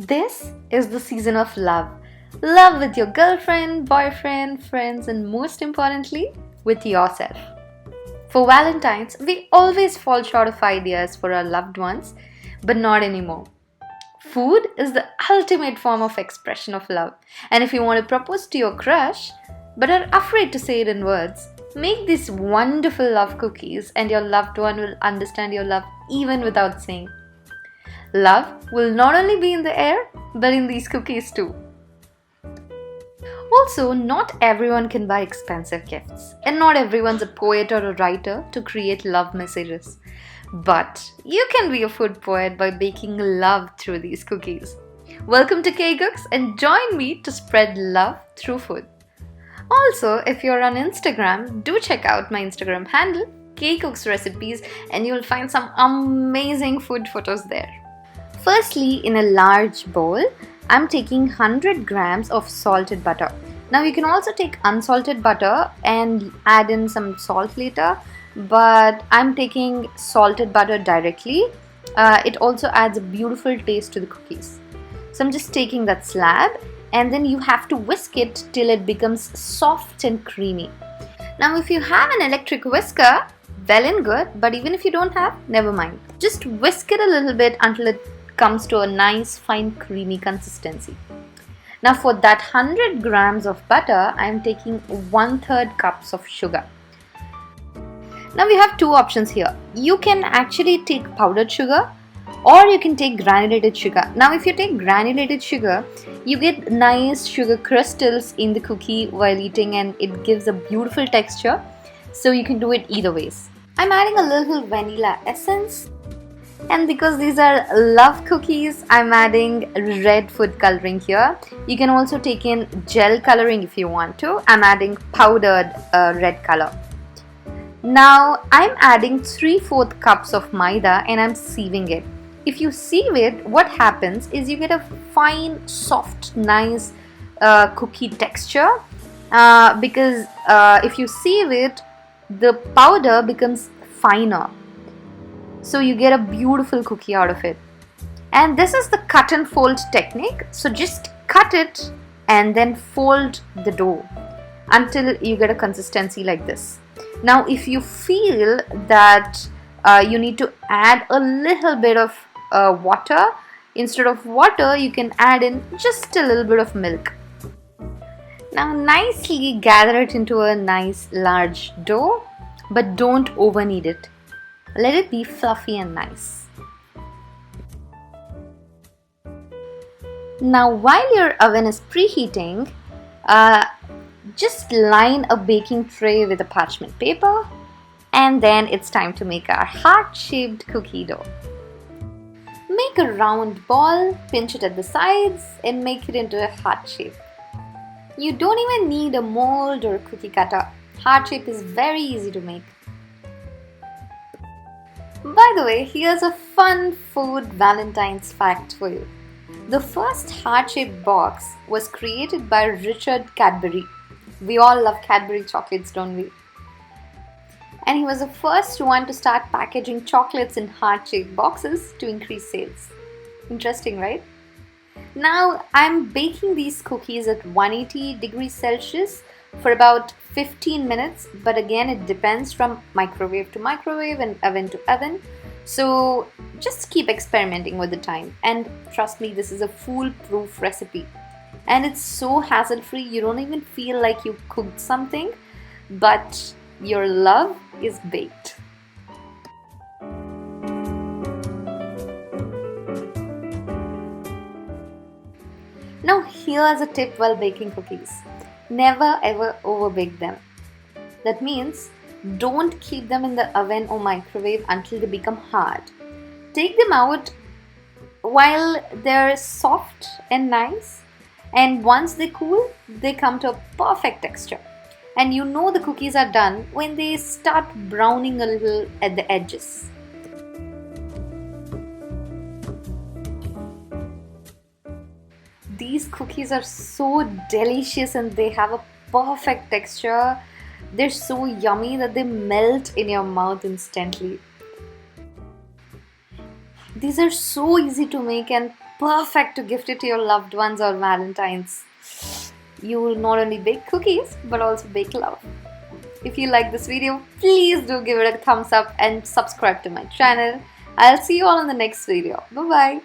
This is the season of love. Love with your girlfriend, boyfriend, friends, and most importantly, with yourself. For Valentine's, we always fall short of ideas for our loved ones, but not anymore. Food is the ultimate form of expression of love. And if you want to propose to your crush, but are afraid to say it in words, make these wonderful love cookies and your loved one will understand your love even without saying. Love will not only be in the air, but in these cookies too. Also, not everyone can buy expensive gifts, and not everyone's a poet or a writer to create love messages. But you can be a food poet by baking love through these cookies. Welcome to K-Cooks and join me to spread love through food. Also, if you're on Instagram, do check out my Instagram handle, K-Cooks Recipes, and you'll find some amazing food photos there. Firstly, in a large bowl, I'm taking 100 grams of salted butter. Now you can also take unsalted butter and add in some salt later, but I'm taking salted butter directly. It also adds a beautiful taste to the cookies. So I'm just taking that slab and then you have to whisk it till it becomes soft and creamy. Now if you have an electric whisker, well and good, but even if you don't have, never mind. Just whisk it a little bit until it comes to a nice fine creamy consistency. Now for that 100 grams of butter, I am taking 1/3 cups of sugar. Now we have two options here. You can actually take powdered sugar or you can take granulated sugar. Now if you take granulated sugar, you get nice sugar crystals in the cookie while eating and it gives a beautiful texture. So you can do it either ways. I'm adding a little vanilla essence. And because these are love cookies, I'm adding red food coloring here. You can also take in gel coloring if you want to. I'm adding powdered red color. Now I'm adding 3/4 cups of maida and I'm sieving it. If you sieve it, what happens is you get a fine, soft, nice cookie texture. Because if you sieve it, the powder becomes finer. So you get a beautiful cookie out of it. And this is the cut and fold technique. So just cut it and then fold the dough until you get a consistency like this. Now if you feel that you need to add a little bit of water, instead of water you can add in just a little bit of milk. Now nicely gather it into a nice large dough, but don't over knead it. Let it be fluffy and nice. Now while your oven is preheating, just line a baking tray with a parchment paper and then it's time to make our heart-shaped cookie dough. Make a round ball, pinch it at the sides and make it into a heart shape. You don't even need a mold or a cookie cutter. Heart shape is very easy to make. By the way, here's a fun food Valentine's fact for you. The first heart-shaped box was created by Richard Cadbury. We all love Cadbury chocolates, don't we? And he was the first one to start packaging chocolates in heart-shaped boxes to increase sales. Interesting, right? Now I'm baking these cookies at 180 degrees Celsius for about 15 minutes, but again it depends from microwave to microwave and oven to oven. So just keep experimenting with the time, and trust me, this is a foolproof recipe and it's so hassle-free. You don't even feel like you cooked something, but your love is baked. Now here's a tip while baking cookies. Never ever overbake them. That means don't keep them in the oven or microwave until they become hard. Take them out while they're soft and nice, and once they cool, they come to a perfect texture. And you know the cookies are done when they start browning a little at the edges. These cookies are so delicious and they have a perfect texture. They're so yummy that they melt in your mouth instantly. These are so easy to make and perfect to gift it to your loved ones or Valentine's. You will not only bake cookies but also bake love. If you like this video, please do give it a thumbs up and subscribe to my channel. I'll see you all in the next video. Bye bye.